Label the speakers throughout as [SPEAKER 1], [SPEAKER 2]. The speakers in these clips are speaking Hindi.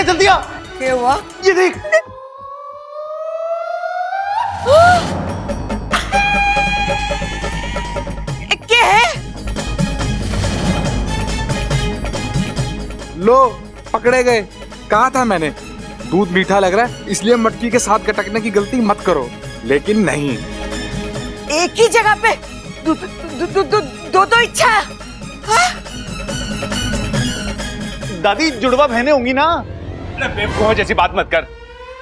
[SPEAKER 1] जल्दी आ।
[SPEAKER 2] क्या हुआ?
[SPEAKER 1] ये देख।
[SPEAKER 2] क्या है?
[SPEAKER 3] लो पकड़े गए। कहा था मैंने दूध मीठा लग रहा है इसलिए मटकी के साथ गटकने की गलती मत करो, लेकिन नहीं।
[SPEAKER 2] एक ही जगह पे दो इच्छा। हाँ?
[SPEAKER 1] दादी जुड़वा बहनें होंगी ना।
[SPEAKER 4] अरे बेवकूफ जैसी बात मत कर,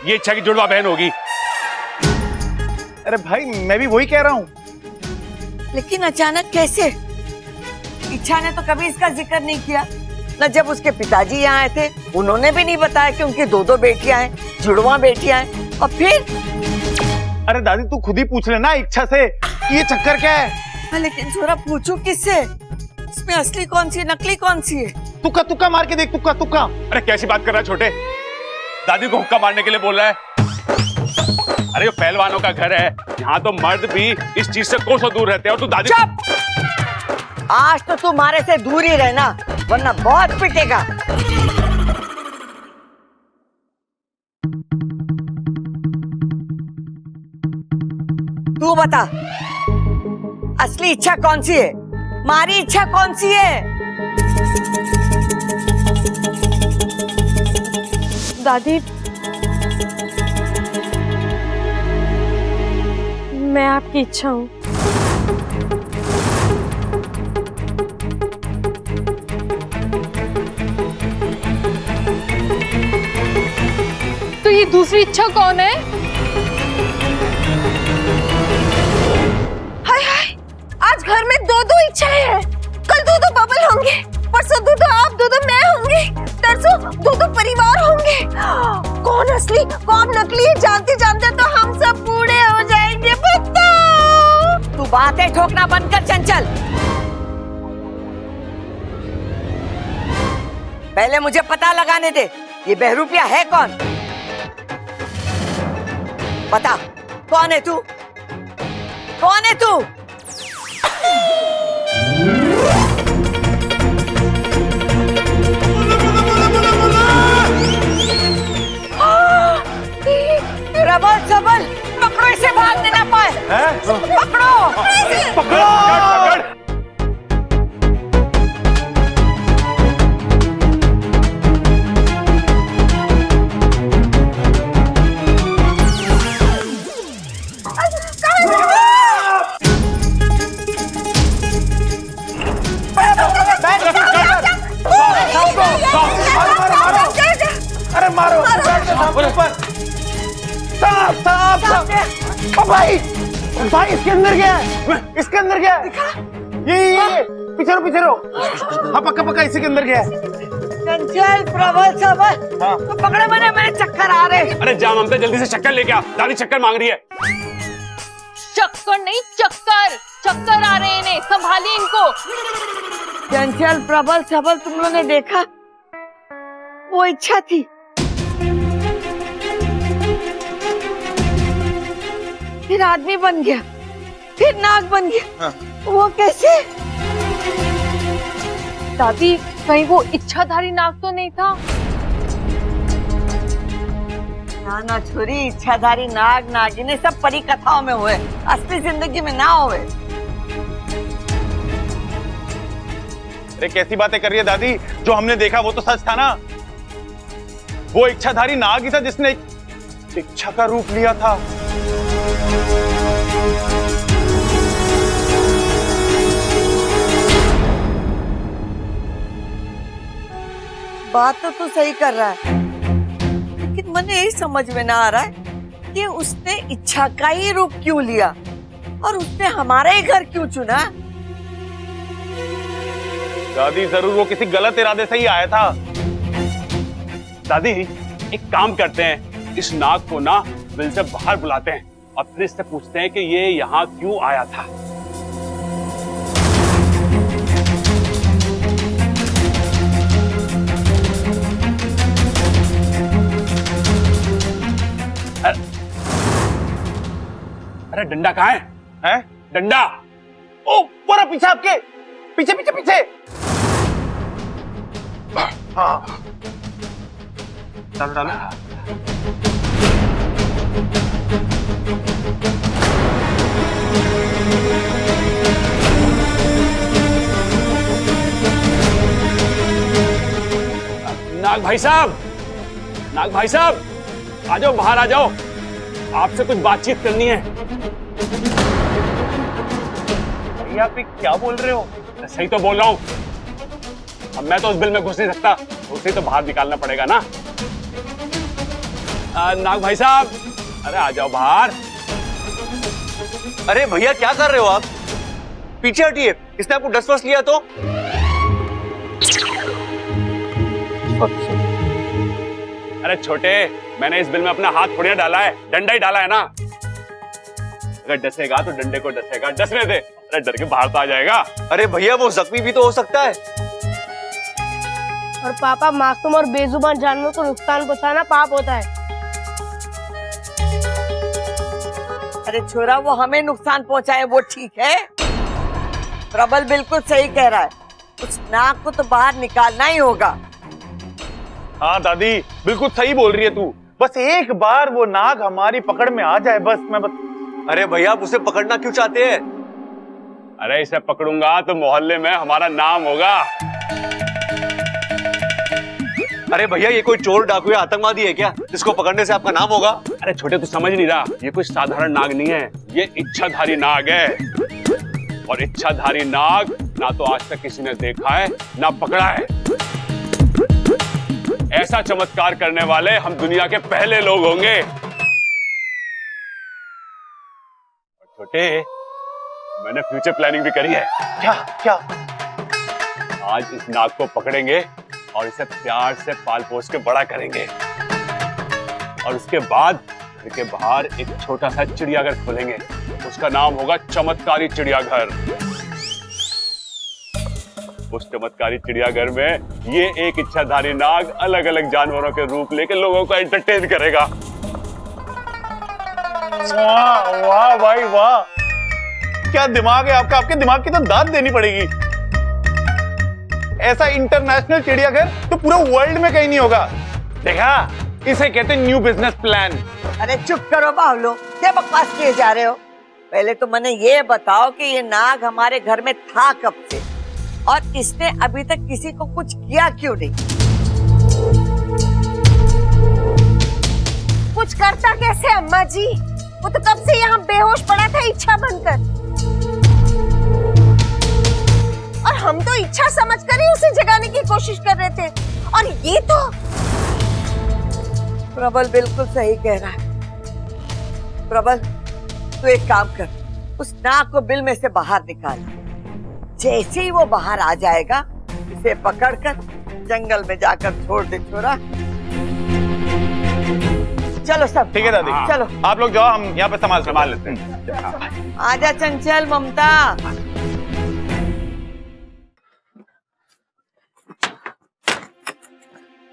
[SPEAKER 4] ये इच्छा की जुड़वा बहन होगी।
[SPEAKER 1] अरे भाई मैं भी वही कह रहा हूँ।
[SPEAKER 2] लेकिन अचानक कैसे? इच्छा ने तो कभी इसका जिक्र नहीं किया न। जब उसके पिताजी यहाँ आए थे उन्होंने भी नहीं बताया कि उनकी दो बेटियां हैं, जुड़वा बेटियां हैं। और फिर
[SPEAKER 1] अरे दादी तू खुद ही पूछ लेना इच्छा से कि ये चक्कर क्या है।
[SPEAKER 2] हाँ, लेकिन थोड़ा पूछू किससे? इसमें असली कौन सी है नकली कौन सी है?
[SPEAKER 1] तुक्का तुक्का मार के देख। तुक्का तुक्का।
[SPEAKER 4] अरे कैसी बात कर रहा है छोटे, दादी को हुक्का मारने के लिए बोल रहा है? अरे ये पहलवानों का घर है, यहाँ तो मर्द भी इस चीज से कोसों दूर रहते हैं और तू दादी।
[SPEAKER 2] चुप! आज तो तू मारे से दूर ही रहना वरना बहुत पिटेगा। तू बता असली इच्छा कौन सी है? मारी इच्छा कौन सी है?
[SPEAKER 5] दादी मैं आपकी इच्छा हूँ। तो ये दूसरी इच्छा कौन है?
[SPEAKER 6] हाय हाय, आज घर में दो इच्छाएं हैं। कल दो बबल होंगे, परसों दो आप, दो मैं होंगे, तरसों दो परिवार होंगे। कौन असली कौन नकली है जानते जानते तो हम सब बूढ़े हो जाएंगे। बताओ।
[SPEAKER 2] तू बातें ठोकना बंद कर चंचल। पहले मुझे पता लगाने दे ये बहरूपिया है कौन? बता कौन है तू? कौन है तू? प्रबल सबल पकड़ो इसे, भागने ना पाए। पकड़ो
[SPEAKER 1] पकड़ो। अरे मारो ऊपर। साफ साफ साफ। ओ भाई भाई इसके अंदर क्या है? इसके अंदर क्या है? ये पीछे रहो। हाँ पक्का पक्का इसी के अंदर क्या है?
[SPEAKER 2] चंचल प्रबल सबल।
[SPEAKER 1] हाँ।
[SPEAKER 2] तो पकड़े मैंने, मेरे चक्कर आ रहे।
[SPEAKER 4] अरे जा ममता जल्दी से चक्कर लेके आ, दादी चक्कर मांग रही है।
[SPEAKER 5] चक्कर नहीं चक्कर आ रहे हैं इन्हें, संभालिए इनको।
[SPEAKER 2] चंचल प्रबल सबल तुम लोगों ने देखा? वो इच्छा थी। फिर आदमी बन गया, फिर नाग बन गया।
[SPEAKER 1] हाँ।
[SPEAKER 2] वो कैसे?
[SPEAKER 5] दादी कहीं वो इच्छाधारी नाग तो नहीं था?
[SPEAKER 2] ना छोरी, इच्छाधारी नाग नागिन सब परी कथाओं में हुए, असली जिंदगी में ना हुए।
[SPEAKER 1] अरे कैसी बातें कर रही है दादी? जो हमने देखा वो तो सच था ना। वो इच्छाधारी नाग ही था जिसने इच्छा का रूप लिया था।
[SPEAKER 2] बात तो तू सही कर रहा है, लेकिन मुझे यही समझ में ना आ रहा है कि उसने इच्छा का ही रूप क्यों लिया और उसने हमारा ही घर क्यों चुना?
[SPEAKER 1] दादी जरूर वो किसी गलत इरादे से ही आया था।
[SPEAKER 4] दादी एक काम करते हैं, इस नाग को ना बिल से बाहर बुलाते हैं और फिर इससे पूछते हैं कि ये यहाँ क्यों आया था। अरे डंडा कहाँ है?
[SPEAKER 1] हैं?
[SPEAKER 4] डंडा।
[SPEAKER 1] ओ पूरा पीछे आपके, पीछे पीछे पीछे। हाँ डालो डालो।
[SPEAKER 4] नाग भाई साहब, नाग भाई साहब, आ जाओ, बाहर आ जाओ, आपसे कुछ बातचीत करनी है।
[SPEAKER 1] भैया आप ये क्या बोल रहे हो?
[SPEAKER 4] सही तो बोल रहा हूँ। अब मैं तो उस बिल में घुस नहीं सकता, उसे तो बाहर निकालना पड़ेगा ना। नाग भाई साहब, अरे आ जाओ बाहर।
[SPEAKER 7] अरे भैया क्या कर रहे हो आप? पीछे हटिए, इसने आपको डस्ट वस्ट लिया तो?
[SPEAKER 4] अरे छोटे, मैंने इस बिल में अपना हाथ थोड़ी ना डाला है, डंडा ही डाला है ना। अगर डसेगा तो डंडे को डसेगा, डसने दे। अरे डर के बाहर तो आ जाएगा।
[SPEAKER 7] अरे भैया वो जख्मी भी तो हो सकता है।
[SPEAKER 8] और पापा, मासूम और बेजुबान जानवरों को नुकसान पहुंचाना पाप होता है।
[SPEAKER 2] अरे छोरा, वो हमें नुकसान पहुंचाए वो ठीक है। प्रबल बिल्कुल सही कह रहा है, उस नाग को तो बाहर निकालना ही होगा।
[SPEAKER 1] हाँ दादी, बिल्कुल सही बोल रही है तू। बस एक बार वो नाग हमारी पकड़ में आ जाए, बस मैं
[SPEAKER 7] अरे भैया आप उसे पकड़ना क्यों चाहते हैं?
[SPEAKER 4] अरे इसे पकड़ूंगा तो मोहल्ले में हमारा नाम होगा।
[SPEAKER 7] अरे भैया ये कोई चोर डाकू या आतंकवादी है क्या जिसको पकड़ने से आपका नाम होगा?
[SPEAKER 4] अरे छोटे, तू समझ नहीं रहा, ये कोई साधारण नाग नहीं है, ये इच्छाधारी नाग है। और इच्छाधारी नाग ना तो आज तक किसी ने देखा है ना पकड़ा है। ऐसा चमत्कार करने वाले हम दुनिया के पहले लोग होंगे। छोटे, मैंने फ्यूचर प्लानिंग भी करी है।
[SPEAKER 1] क्या क्या?
[SPEAKER 4] आज इस नाग को पकड़ेंगे और इसे प्यार से पाल पोस के बड़ा करेंगे, और उसके बाद घर के बाहर एक छोटा सा चिड़ियाघर खोलेंगे। उसका नाम होगा चमत्कारी चिड़ियाघर। उस चमत्कारी चिड़ियाघर में ये एक इच्छाधारी नाग अलग अलग जानवरों के रूप लेके लोगों को एंटरटेन करेगा।
[SPEAKER 1] वाह वाह भाई वाह, क्या दिमाग है आपका। आपके दिमाग की तो दाद देनी पड़ेगी। ऐसा इंटरनेशनल चिड़ियाघर तो पूरे वर्ल्ड में कहीं नहीं होगा। देखा, इसे कहते हैं न्यू बिजनेस प्लान।
[SPEAKER 2] अरे चुप करो बावलो, क्या बकवास किए जा रहे हो। पहले तो मैंने ये बताओ कि ये नाग हमारे घर में था कब से, और इसने अभी तक किसी को कुछ किया क्यों नहीं?
[SPEAKER 6] कुछ करता कैसे अम्मा जी? वो तो कब से यहाँ बेहोश पड़ा था इच्छा बनकर, और हम तो इच्छा समझकर ही उसे जगाने की कोशिश कर रहे थे। और ये तो
[SPEAKER 2] प्रबल बिल्कुल सही कह रहा है। प्रबल, तू एक काम कर, उस नाग को बिल में से बाहर निकाल। जैसे ही वो बाहर आ जाएगा, इसे पकड़कर जंगल में जाकर छोड़ दे छोरा। चलो सब
[SPEAKER 1] ठीक है दादी,
[SPEAKER 2] चलो
[SPEAKER 1] आप लोग जाओ, हम यहाँ पे संभाल लेते हैं।
[SPEAKER 2] आजा चंचल, ममता।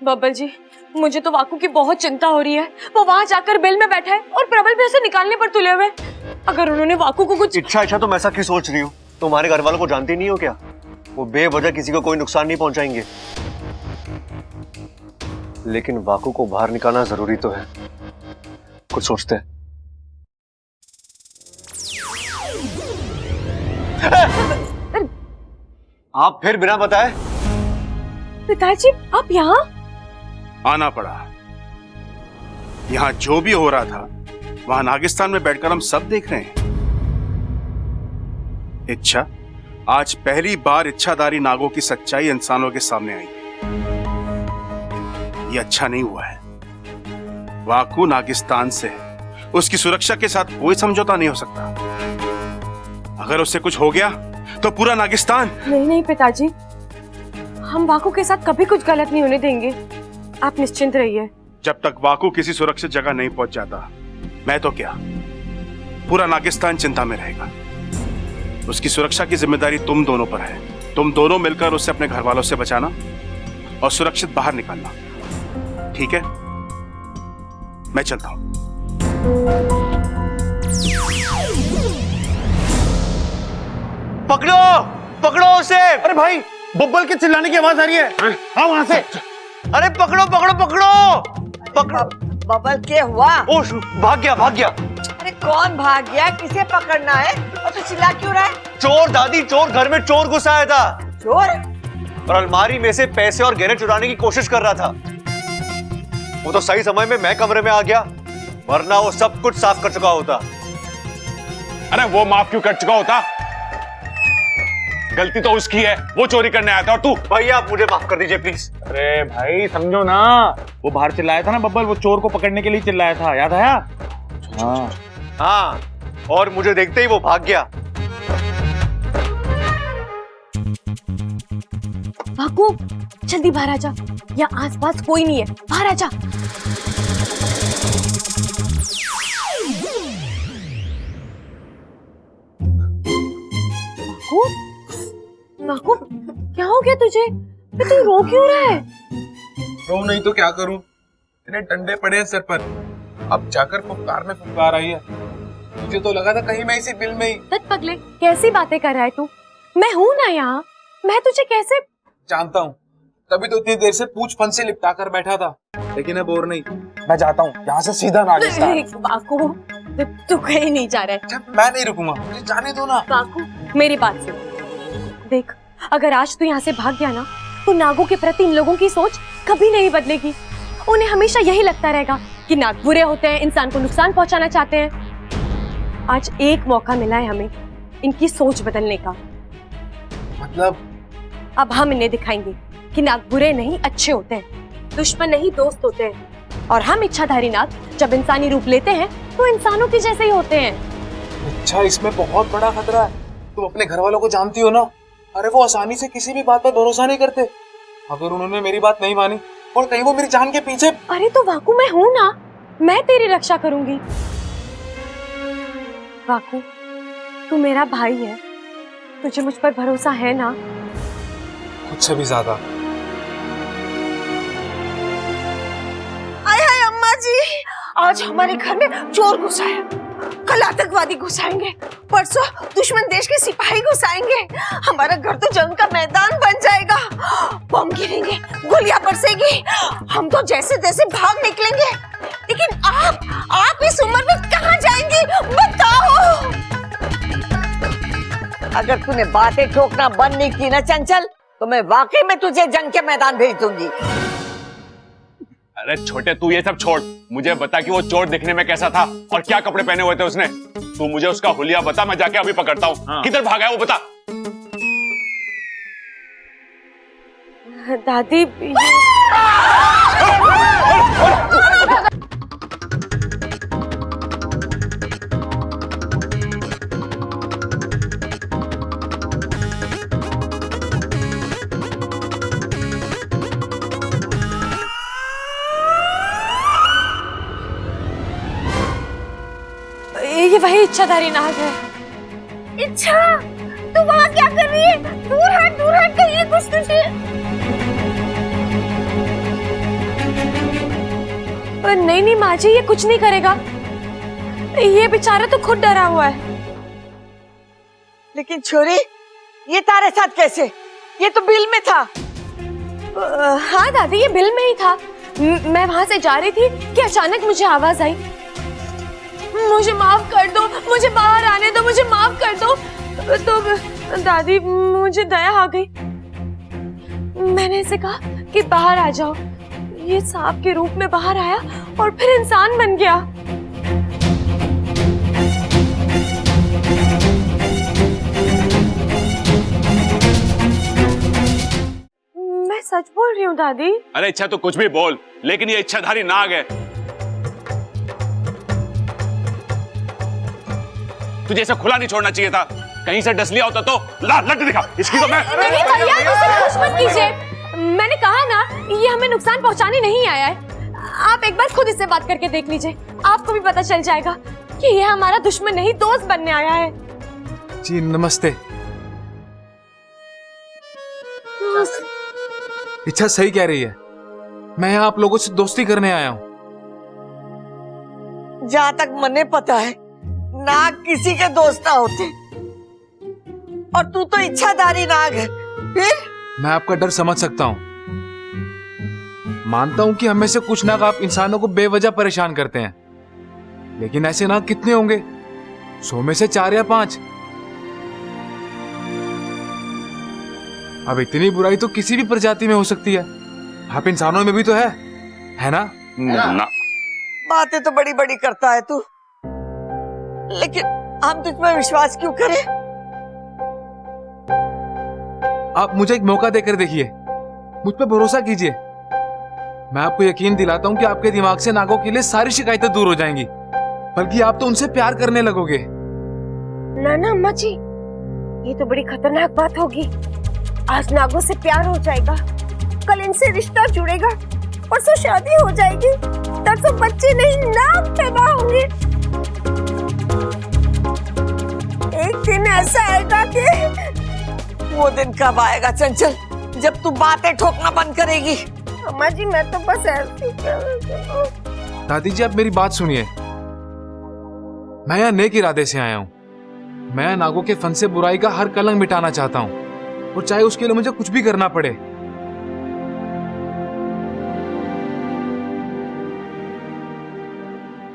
[SPEAKER 5] बब्बल जी, मुझे तो वाकू की बहुत चिंता हो रही है। वो वहाँ जाकर बिल में बैठा है और प्रबल भी उसे निकालने पर तुले हुए। अगर उन्होंने वाकू को कुछ
[SPEAKER 7] इच्छा तो मैं ऐसा क्यों सोच रही हूँ? तुम्हारे घर वालों को जानती नहीं हो क्या? वो बेवजह किसी को कोई नुकसान नहीं पहुंचाएंगे। लेकिन वाकू को बाहर निकालना जरूरी तो है। कुछ सोचते हैं। आप फिर बिना बताए?
[SPEAKER 5] पिताजी, आप यहाँ?
[SPEAKER 9] आना पड़ा। यहाँ जो भी हो रहा था वहां नागिस्तान में बैठकर हम सब देख रहे हैं। इच्छा, आज पहली बार इच्छाधारी नागों की सच्चाई इंसानों के सामने आई। ये अच्छा नहीं हुआ है। वाकू नागिस्तान से है, उसकी सुरक्षा के साथ कोई समझौता नहीं हो सकता। अगर उससे कुछ हो गया तो पूरा नागिस्तान।
[SPEAKER 5] नहीं पिताजी, हम वाकू के साथ कभी कुछ गलत नहीं होने देंगे। आप निश्चिंत रहिए।
[SPEAKER 9] जब तक वाकू किसी सुरक्षित जगह नहीं पहुंच जाता, मैं तो क्या, पूरा नागिस्तान चिंता में रहेगा। उसकी सुरक्षा की जिम्मेदारी तुम दोनों पर है। तुम दोनों मिलकर उसे अपने घर वालों से बचाना और सुरक्षित बाहर निकालना, ठीक है? मैं चलता हूं।
[SPEAKER 7] पकड़ो, पकड़ो उसे।
[SPEAKER 1] अरे भाई, बब्बल के चिल्लाने की आवाज आ रही है। हाँ, वहां से।
[SPEAKER 7] अरे पकड़ो पकड़ो पकड़ो। पकड़ो।
[SPEAKER 2] बबल क्या हुआ?
[SPEAKER 7] ओ भाग गया भाग गया।
[SPEAKER 2] अरे कौन भाग गया? किसे पकड़ना है? और तू चिल्ला क्यों रहा है?
[SPEAKER 7] चोर दादी, चोर, घर में चोर घुस आया था
[SPEAKER 2] चोर?
[SPEAKER 7] और अलमारी में से पैसे और गहने चुराने की कोशिश कर रहा था। वो तो सही समय में मैं कमरे में आ गया, वरना वो सब कुछ साफ कर चुका होता।
[SPEAKER 4] अरे वो माफ क्यों कर चुका होता? गलती तो उसकी है, वो चोरी करने आया था और तू।
[SPEAKER 7] भैया आप मुझे माफ कर दीजिए प्लीज।
[SPEAKER 1] अरे भाई समझो ना, वो बाहर चिल्लाया था ना बब्बल, वो चोर को पकड़ने के लिए चिल्लाया था, याद आया? हाँ
[SPEAKER 7] हाँ, और मुझे देखते ही वो भाग गया।
[SPEAKER 5] वाकू जल्दी बाहर आ जा, यहाँ आसपास कोई नहीं है, बाहर आ जा। वाकू, वाकू क्या हो गया तुझे? तू रो क्यों रहा है?
[SPEAKER 3] रो नहीं तो क्या करूं, इतने डंडे पड़े हैं सर पर, अब जाकर फुफकार में फुफकार आई है। मुझे तो लगा था कहीं मैं इसी बिल में ही।
[SPEAKER 5] तत पगले कैसी बातें कर रहा है तू? मैं हूं ना यहाँ, मैं तुझे कैसे?
[SPEAKER 3] जानता हूँ, तभी तो इतनी देर से पूछ फन से लिपटा कर बैठा था, लेकिन अब और नहीं, मैं जाता हूँ यहाँ से सीधा नागिस्तान।
[SPEAKER 5] वाकू तू कहीं नहीं जा रहा है।
[SPEAKER 3] अच्छा, मैं नहीं रुकूंगा, मुझे जाने दो ना।
[SPEAKER 5] वाकू मेरी बात सुन, देख अगर आज तू यहाँ से भाग गया ना, तो नागों के प्रति इन लोगों की सोच कभी नहीं बदलेगी। उन्हें हमेशा यही लगता रहेगा कि नाग बुरे होते हैं, इंसान को नुकसान पहुंचाना चाहते हैं। आज एक मौका मिला है हमें इनकी सोच बदलने का।
[SPEAKER 3] मतलब?
[SPEAKER 5] अब हम इन्हें दिखाएंगे कि नाग बुरे नहीं अच्छे होते हैं, दुश्मन नहीं दोस्त होते हैं। और हम इच्छाधारी नाग जब इंसानी रूप लेते हैं तो इंसानों के जैसे ही होते हैं।
[SPEAKER 3] अच्छा, इसमें बहुत बड़ा खतरा है। तुम अपने घर वालों को जानती हो ना, अरे वो आसानी से किसी भी बात पर भरोसा नहीं करते। अगर उन्होंने मेरी बात नहीं मानी और कहीं वो मेरी जान के पीछे।
[SPEAKER 5] अरे तो वाकू मैं हूं ना, मैं तेरी रक्षा करूंगी। वाकू तू मेरा भाई है, तुझे मुझ पर भरोसा है ना?
[SPEAKER 3] खुद से भी ज्यादा।
[SPEAKER 6] आय हाय अम्मा जी, आज हमारे घर में चोर घुस आया, कल आतंकवादी घुस आएंगे, परसों दुश्मन देश के सिपाही घुस आएंगे। हमारा घर तो जंग का मैदान बन जाएगा। बम गिरेंगे, गोलियां बरसेगी, हम तो जैसे तैसे भाग निकलेंगे। लेकिन आप इस उम्र में कहाँ जाएंगी बताओ?
[SPEAKER 2] अगर तूने बातें ठोकना बंद नहीं की ना चंचल, तो मैं वाकई में तुझे जंग के मैदान भेज दूंगी।
[SPEAKER 4] अरे छोटे तू ये सब छोड़, मुझे बता कि वो चोर दिखने में कैसा था और क्या कपड़े पहने हुए थे उसने। तू मुझे उसका हुलिया बता, मैं जाके अभी पकड़ता हूँ। हाँ। किधर भागा है वो बता।
[SPEAKER 5] दादी ये वही इच्छाधारी नाग है।
[SPEAKER 6] इच्छा, तू वहाँ क्या कर रही है? दूर हट कहीं कुछ तुझे।
[SPEAKER 5] नहीं माँ जी, ये कुछ नहीं करेगा, ये बेचारा तो खुद डरा हुआ है।
[SPEAKER 2] लेकिन छोरी, ये तारे साथ कैसे? ये तो बिल में था।
[SPEAKER 5] हाँ दादी, ये बिल में ही था। मैं वहां से जा रही थी कि अचानक मुझे आवाज आई, मुझे माफ कर दो, मुझे बाहर आने दो, मुझे माफ कर दो। तो दादी मुझे दया आ गई, मैंने इसे कहा कि बाहर आ जाओ। ये सांप के रूप में बाहर आया और फिर इंसान बन गया। मैं सच बोल रही हूँ दादी।
[SPEAKER 4] अरे इच्छा तो कुछ भी बोल, लेकिन ये इच्छाधारी नाग है। तुझे इसे खुला नहीं छोड़ना चाहिए था, कहीं से डस लिया होता तो। ला लट दिखा इसकी तो मैं।
[SPEAKER 5] नहीं भैया, इसे कुछ मत कीजिए, मैंने कहा ना ये हमें नुकसान पहुंचाने नहीं आया है। आप एक बार खुद इससे बात करके देख लीजिए, आपको भी पता चल जाएगा कि ये हमारा दुश्मन नहीं दोस्त बनने आया है।
[SPEAKER 3] जी नमस्ते। इच्छा सही कह रही है, मैं यहाँ आप लोगों से दोस्ती करने आया हूँ।
[SPEAKER 2] जहाँ तक मने पता है, नाग किसी के दोस्त ना होते, और तू तो इच्छाधारी नाग है। फिर
[SPEAKER 3] मैं आपका डर समझ सकता हूँ, मानता हूं कि हमें से कुछ नाग आप इंसानों को बेवजह परेशान करते हैं, लेकिन ऐसे नाग कितने होंगे? 100 में से 4 या 5। अब इतनी बुराई तो किसी भी प्रजाति में हो सकती है, आप इंसानों में भी तो है ना?
[SPEAKER 4] ना।
[SPEAKER 2] बातें तो बड़ी बड़ी करता है तू, लेकिन हम तुझ पर विश्वास क्यों करें?
[SPEAKER 3] आप मुझे एक मौका देकर देखिए, मुझ पर भरोसा कीजिए। मैं आपको यकीन दिलाता हूं कि आपके दिमाग से नागों के लिए सारी शिकायतें दूर हो जाएंगी, बल्कि आप तो उनसे प्यार करने लगोगे।
[SPEAKER 6] ना ना अम्मा जी, ये तो बड़ी खतरनाक बात होगी। आज नागों से प्यार हो जाएगा, कल इनसे रिश्ता जुड़ेगा, परसों शादी हो जाएगी, तरसों बच्चे नहीं नाग पैदा होंगे। एक दिन ऐसा आएगा कि
[SPEAKER 2] वो दिन कब आएगा चंचल, जब तू बातें ठोकना बंद करेगी?
[SPEAKER 6] अम्मा जी मैं तो बस ऐसे ही
[SPEAKER 3] दादी जी, आप मेरी बात सुनिए। मैं यहाँ नेक इरादे से आया हूँ। मैं नागों के फन से बुराई का हर कलंक मिटाना चाहता हूँ, और चाहे उसके लिए मुझे कुछ भी करना पड़े।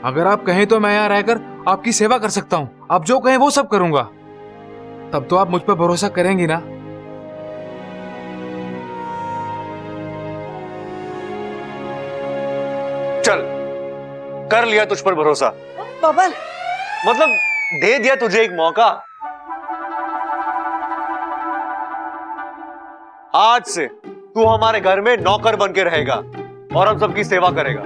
[SPEAKER 3] अगर आप कहें तो मैं यहाँ रहकर आपकी सेवा कर सकता हूँ। आप जो कहें वो सब करूंगा। तब तो आप मुझ पर भरोसा करेंगी ना?
[SPEAKER 7] चल, कर लिया तुझ पर भरोसा।
[SPEAKER 2] बबल,
[SPEAKER 7] मतलब दे दिया तुझे एक मौका। आज से तू हमारे घर में नौकर बन के रहेगा और हम सबकी सेवा करेगा।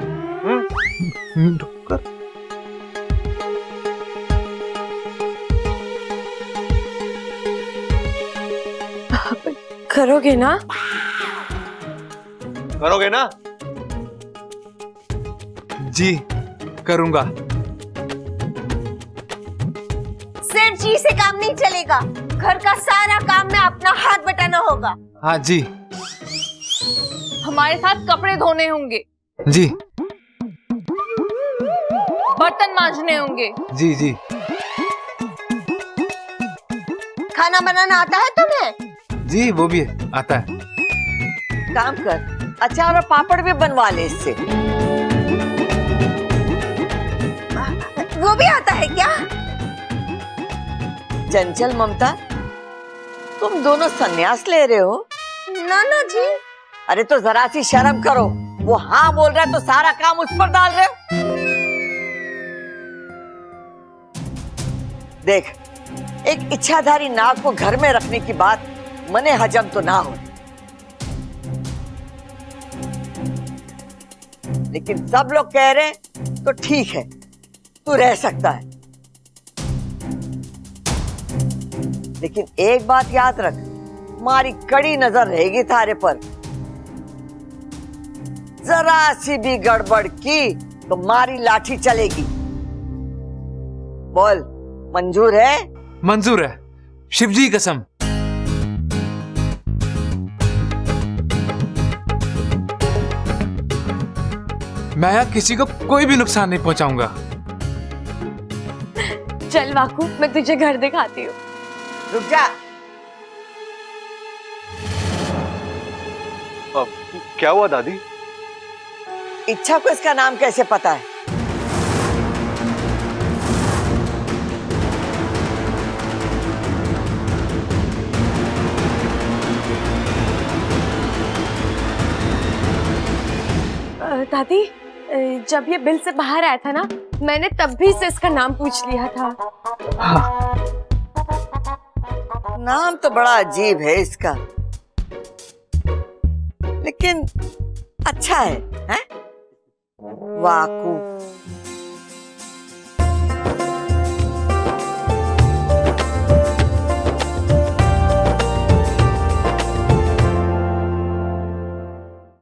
[SPEAKER 5] करोगे ना?
[SPEAKER 7] करोगे ना?
[SPEAKER 3] जी करूंगा।
[SPEAKER 6] सिर्फ जी से काम नहीं चलेगा, घर का सारा काम में अपना हाथ बटाना होगा।
[SPEAKER 3] हाँ जी।
[SPEAKER 5] हमारे साथ कपड़े धोने होंगे,
[SPEAKER 3] जी
[SPEAKER 5] बर्तन मांजने होंगे।
[SPEAKER 3] जी जी।
[SPEAKER 6] खाना बनाना आता है तुम्हें?
[SPEAKER 3] जी वो भी आता है।
[SPEAKER 2] काम कर, अचार और पापड़ भी बनवा ले इससे।
[SPEAKER 6] वो भी आता है क्या?
[SPEAKER 2] चंचल ममता, तुम दोनों संन्यास ले रहे हो?
[SPEAKER 6] नाना जी।
[SPEAKER 2] अरे तो जरा सी शर्म करो। वो हाँ बोल रहा है तो सारा काम उस पर डाल रहे हो। देख, एक इच्छाधारी नाग को घर में रखने की बात मने हजम तो ना हो, लेकिन सब लोग कह रहे हैं तो ठीक है, तू रह सकता है। लेकिन एक बात याद रख, हमारी कड़ी नजर रहेगी थारे पर। जरा सी भी गड़बड़ की तो मारी लाठी चलेगी। बोल, मंजूर है?
[SPEAKER 3] मंजूर है, शिवजी की कसम। मैं यहाँ किसी को कोई भी नुकसान नहीं पहुंचाऊंगा।
[SPEAKER 5] चल वाकू, मैं तुझे घर दिखाती हूँ।
[SPEAKER 2] रुक जा।
[SPEAKER 7] क्या हुआ दादी?
[SPEAKER 2] इच्छा को इसका नाम कैसे पता है?
[SPEAKER 5] दादी, जब ये बिल से बाहर आया था ना, मैंने तब भी से इसका नाम पूछ लिया था।
[SPEAKER 2] नाम तो बड़ा अजीब है इसका, लेकिन अच्छा है, हैं? वाकू।